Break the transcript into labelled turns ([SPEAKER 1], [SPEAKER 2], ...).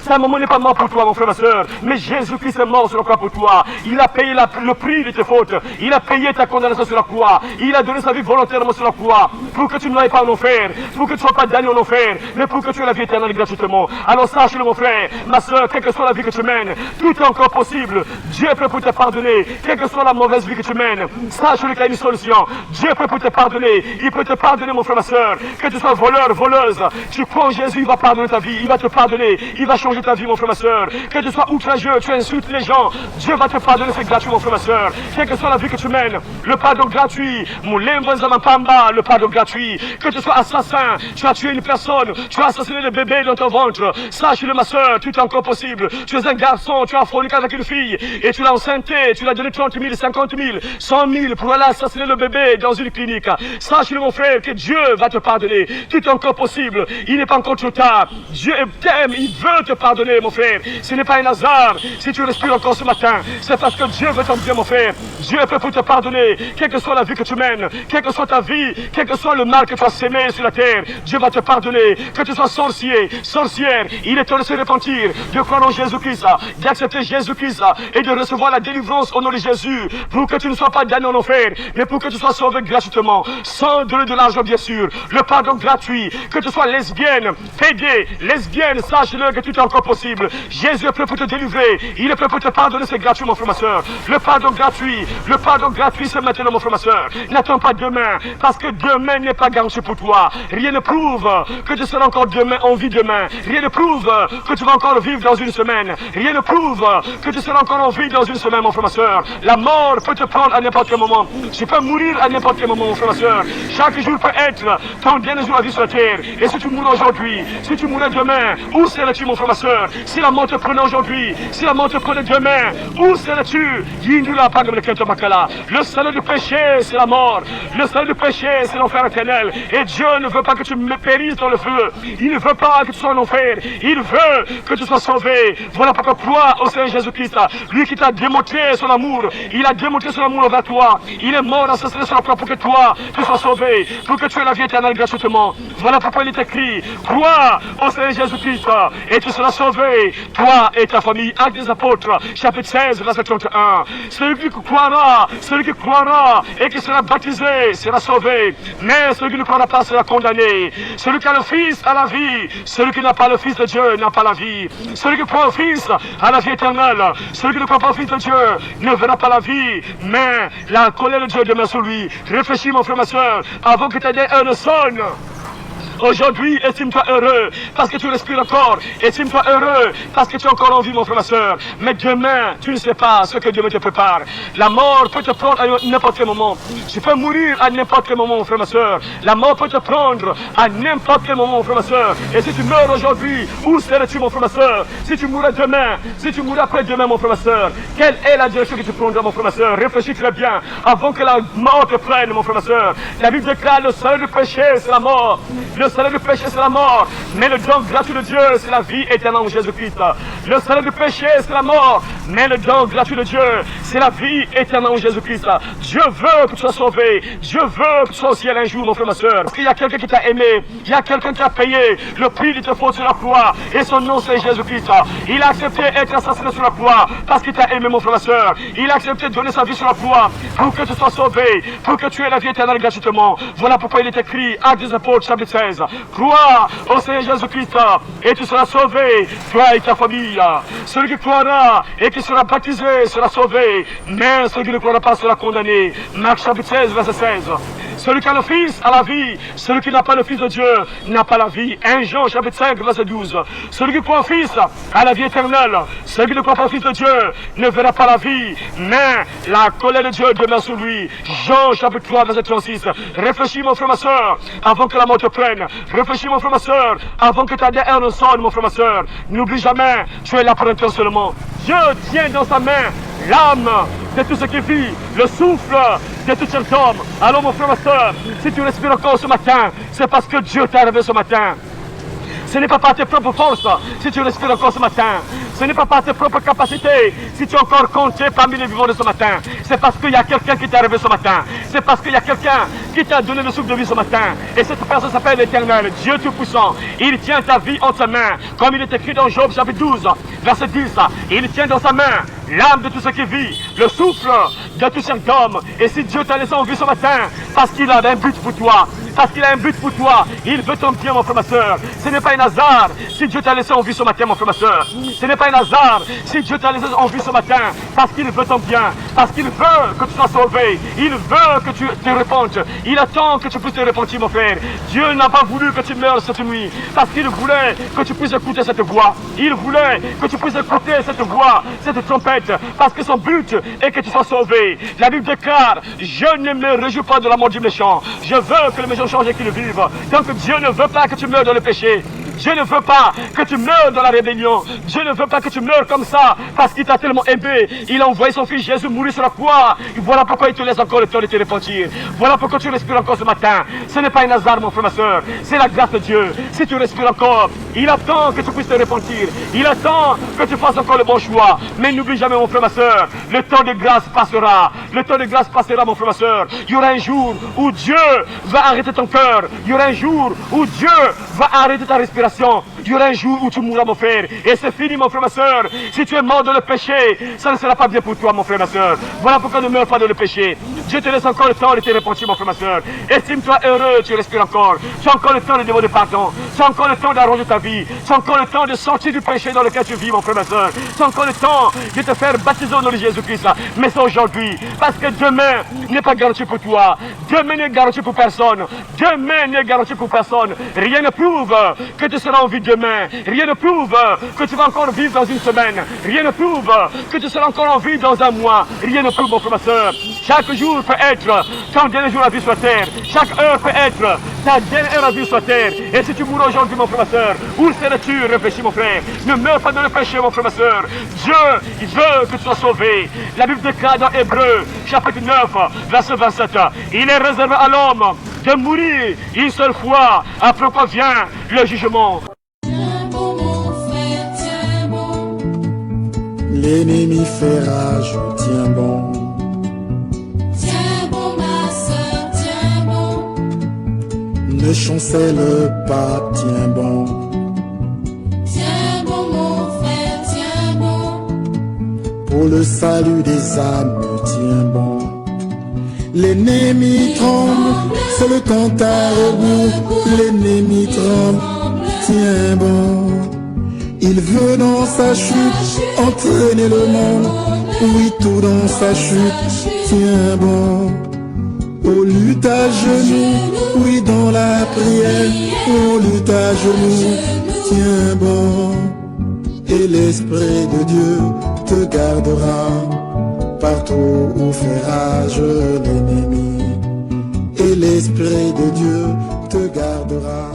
[SPEAKER 1] Ce moment n'est pas mort pour toi, mon frère, ma soeur, mais Jésus-Christ est mort sur la croix pour toi. Il a payé le prix de tes fautes. Il a payé ta condamnation sur la croix. Il a donné sa vie volontairement sur la croix pour que tu ne l'ailles pas en enfer, pour que tu ne sois pas damné en enfer, mais pour que tu aies la vie éternelle gratuitement. Alors sache-le, mon frère, ma soeur, quelle que soit la vie que tu mènes, tout est encore possible. Dieu est prêt pour te pardonner, quelle que soit la mauvaise vie que tu mènes. Sache-le qu'il y a une solution. Dieu est prêt pour te pardonner. Il peut te pardonner, mon frère, ma soeur. Que tu sois voleur, voleuse, tu crois en Jésus, il va pardonner ta vie, il va te pardonner, il va changer ta vie, mon frère, ma soeur. Que tu sois outrageux, tu insultes les gens, Dieu va te pardonner, c'est gratuit, mon frère, ma soeur. Quelle que soit la vie que tu mènes, le pardon gratuit, le pardon gratuit. Que tu sois assassin, tu as tué une personne, tu as assassiné le bébé dans ton ventre, sache-le, ma soeur, tout est encore possible. Tu es un garçon, tu as forniqué avec une fille, et tu l'as enceinté, tu l'as donné 30 000, 50 000, 100 000 pour aller assassiner le bébé dans une clinique. Sache-le, mon frère, que Dieu va te pardonner. Tout est encore possible. Il n'est pas encore trop tard. Dieu t'aime, il veut te pardonner, mon frère. Ce n'est pas un hasard. Si tu respires encore ce matin, c'est parce que Dieu veut t'en bien, mon frère. Dieu est prêt pour te pardonner. Quelle que soit la vie que tu mènes, quelle que soit ta vie, quel que soit le mal que tu as sémé sur la terre, Dieu va te pardonner. Que tu sois sorcier, sorcière, il est temps de se repentir, de croire en Jésus-Christ, d'accepter Jésus-Christ et de recevoir la délivrance au nom de Jésus, pour que tu ne sois pas damné en enfer, mais pour que tu sois sauvé gratuitement, sans donner de l'argent, bien sûr. Le pardon gratuit, que tu sois lesbienne, pédé, lesbienne, sache-le que tout est encore possible. Jésus est prêt pour te délivrer, il est prêt pour te pardonner, c'est gratuit, mon frère, ma soeur. Le pardon gratuit, c'est maintenant, mon frère, ma soeur. N'attends pas demain, parce que demain n'est pas garanti pour toi. Rien ne prouve que tu seras encore demain en vie demain. Rien ne prouve que tu vas encore vivre dans une semaine. Rien ne prouve que tu seras encore en vie dans une semaine, mon frère, ma soeur. La mort peut te prendre à n'importe quel moment. Tu peux mourir à n'importe quel moment, mon frère, ma soeur. Chaque jour peut être ton dernier jour à vie sur la terre. Et si tu mourrais aujourd'hui, si tu mourrais demain, où serais-tu, mon frère, ma soeur? Si la mort te prenait aujourd'hui, si la mort te prenait demain, où serais-tu? Le salaire du péché, c'est la mort. Le salaire du péché, c'est l'enfer éternel. Et Dieu ne veut pas que tu périsses dans le feu. Il ne veut pas que tu sois en enfer. Il veut que tu sois sauvé. Voilà pourquoi crois au Seigneur Jésus-Christ. Lui qui t'a démontré son amour. Il a démontré son amour envers toi. Il est mort assassiné sur la croix pour que toi, tu sois sauvé. Pour que tu aies la vie éternelle gratuitement. Voilà pourquoi il est écrit. Crois au Seigneur Jésus-Christ et tu seras sauvé. Toi et ta famille. Actes des Apôtres, chapitre 16, verset 31. Celui qui croira et qui sera baptisé sera sauvé. Mais celui qui ne croira pas sera condamné. Celui qui a le Fils a la vie. Celui qui n'a pas le Fils de Dieu n'a pas la vie. Celui qui croit au Fils a la vie éternelle. Celui qui ne croit pas au Fils de Dieu ne verra pas la vie, mais la colère de Dieu demeure sur lui. Réfléchis, mon frère, ma soeur, avant que ta dernière heure ne sonne. Aujourd'hui, estime-toi heureux parce que tu respires encore. Estime-toi heureux parce que tu es encore en vie, mon frère, ma soeur. Mais demain, tu ne sais pas ce que Dieu te prépare. La mort peut te prendre à n'importe quel moment. Tu peux mourir à n'importe quel moment, mon frère, ma soeur. La mort peut te prendre à n'importe quel moment, mon frère, ma soeur. Et si tu meurs aujourd'hui, où serais-tu, mon frère, ma soeur? Si tu mourrais demain, si tu mourrais après-demain, mon frère, ma soeur, quelle est la direction que tu prendras, mon frère, ma soeur? Réfléchis très bien avant que la mort te prenne, mon frère, ma soeur. La Bible déclare le salaire du péché, c'est la mort. Le salaire du péché, c'est la mort. Mais le don gratuit de Dieu, c'est la vie éternelle en Jésus-Christ. Le salaire du péché, c'est la mort. Mais le don gratuit de Dieu, c'est la vie éternelle en Jésus-Christ. Dieu veut que tu sois sauvé. Dieu veut que tu sois au ciel un jour, mon frère, ma soeur. Parce qu'il y a quelqu'un qui t'a aimé. Il y a quelqu'un qui a payé le prix de tes fautes sur la croix. Et son nom, c'est Jésus-Christ. Il a accepté d'être assassiné sur la croix parce qu'il t'a aimé, mon frère, ma soeur. Il a accepté de donner sa vie sur la croix pour que tu sois sauvé, pour que tu aies la vie éternelle gratuitement. Voilà pourquoi il est écrit, Actes des Apôtres, chapitre 16. Crois au Seigneur Jésus-Christ et tu seras sauvé, toi et ta famille. Celui qui croira et qui sera baptisé sera sauvé, mais celui qui ne croira pas sera condamné. Marc chapitre 16, verset 16. Celui qui a le Fils a la vie, celui qui n'a pas le Fils de Dieu n'a pas la vie. 1 Jean chapitre 5, verset 12. Celui qui croit au Fils a la vie éternelle. Celui qui ne croit pas au Fils de Dieu ne verra pas la vie, mais la colère de Dieu demeure sur lui. Jean chapitre 3, verset 36. Réfléchis, mon frère, ma soeur, avant que la mort te prenne. Réfléchis, mon frère, ma soeur, avant que ta dernière ne sonne, mon frère, ma soeur. N'oublie jamais, tu es là pour un temps seulement. Dieu tient dans sa main l'âme de tout ce qui vit, le souffle de tout cet homme. Alors, mon frère, ma soeur, si tu respires encore ce matin, c'est parce que Dieu t'a réveillé ce matin. Ce n'est pas par tes propres forces si tu respires encore ce matin. Ce n'est pas par tes propres capacités si tu es encore compté parmi les vivants de ce matin. C'est parce qu'il y a quelqu'un qui t'a rêvé ce matin. C'est parce qu'il y a quelqu'un qui t'a donné le souffle de vie ce matin. Et cette personne s'appelle l'Éternel, Dieu Tout-Puissant. Il tient ta vie entre ses mains. Comme il est écrit dans Job chapitre 12, verset 10. Il tient dans sa main l'âme de tout ce qui vit, le souffle de tout cet homme. Et si Dieu t'a laissé en vie ce matin, parce qu'il a un but pour toi, parce qu'il a un but pour toi, il veut ton bien, mon frère, ma soeur. Ce n'est pas un hasard si Dieu t'a laissé en vie ce matin, mon frère, ma soeur. Ce n'est pas un hasard si Dieu t'a laissé en vie ce matin, parce qu'il veut ton bien, parce qu'il veut que tu sois sauvé. Il veut que tu te répandes. Il attend que tu puisses te repentir, mon frère. Dieu n'a pas voulu que tu meurs cette nuit, parce qu'il voulait que tu puisses écouter cette voix. Il voulait que tu puisses écouter cette voix, cette trompette, parce que son but est que tu sois sauvé. La Bible déclare, je ne me réjouis pas de la mort du méchant. Je veux que le méchant change et qu'il vive. Donc Dieu ne veut pas que tu meurs dans le péché. Dieu ne veut pas que tu meurs dans la rébellion. Dieu ne veut pas que tu meurs comme ça, parce qu'il t'a tellement aimé. Il a envoyé son fils Jésus mourir sur la croix. Voilà pourquoi il te laisse encore le temps de te repentir. Voilà pourquoi tu respires encore ce matin. Ce n'est pas un hasard, mon frère, ma soeur. C'est la grâce de Dieu. Si tu respires encore, il attend que tu puisses te repentir. Il attend que tu fasses encore le bon choix. Mais n'oublie jamais, mon frère, ma soeur, le temps de grâce passera. Le temps de grâce passera, mon frère, ma soeur. Il y aura un jour où Dieu va arrêter ton cœur. Il y aura un jour où Dieu va arrêter ta respiration. Il y aura un jour où tu mourras, mon frère. Et c'est fini, mon frère, ma soeur. Si tu es mort dans le péché, ça ne sera pas bien pour toi, mon frère, ma soeur. Voilà pourquoi ne meurs pas dans le péché. Dieu te laisse encore le temps de te repentir, mon frère, ma soeur. Estime-toi heureux, tu respires encore. Tu as encore le temps de demander pardon. Tu as encore le temps d'arranger ta vie. Tu as encore le temps de sortir du péché dans lequel tu vis, mon frère, ma soeur. Tu as encore le temps de te faire baptiser au nom de Jésus-Christ. Mais c'est aujourd'hui. Parce que demain n'est pas garanti pour toi. Demain n'est garanti pour personne. Demain n'est garanti pour personne. Rien ne prouve que tu seras en vie demain. Rien ne prouve que tu vas encore vivre dans une semaine. Rien ne prouve que tu seras encore en vie dans un mois. Rien ne prouve, mon frère, ma soeur. Chaque jour peut être ton dernier jour à vie sur terre. Chaque heure peut être ta dernière heure à vie sur terre. Et si tu mourras aujourd'hui, mon frère, ma soeur, où serais-tu? Réfléchis, mon frère. Ne meurs pas dans le péché, mon frère, ma soeur. Dieu, il veut que tu sois sauvé. La Bible déclare dans Hébreux, chapitre 9, verset 27. Il est réservé à l'homme de mourir une seule fois, après quoi vient le jugement.
[SPEAKER 2] Tiens bon, mon frère, tiens bon.
[SPEAKER 3] L'ennemi fait rage, tiens bon.
[SPEAKER 2] Tiens bon, ma soeur, tiens bon.
[SPEAKER 3] Ne chancelle pas, tiens bon.
[SPEAKER 2] Tiens bon, mon frère, tiens bon.
[SPEAKER 3] Pour le salut des âmes, tiens bon. L'ennemi tremble, c'est le temps à rebours. L'ennemi tremble, tiens bon. Il veut dans sa chute entraîner le monde. Oui, tout dans sa chute, tiens bon. Oh, lutte à genoux, oui, dans la prière. Oh, lutte à genoux, tiens bon. Et l'Esprit de Dieu te gardera partout où fait rage l'ennemi. Et l'Esprit de Dieu te gardera.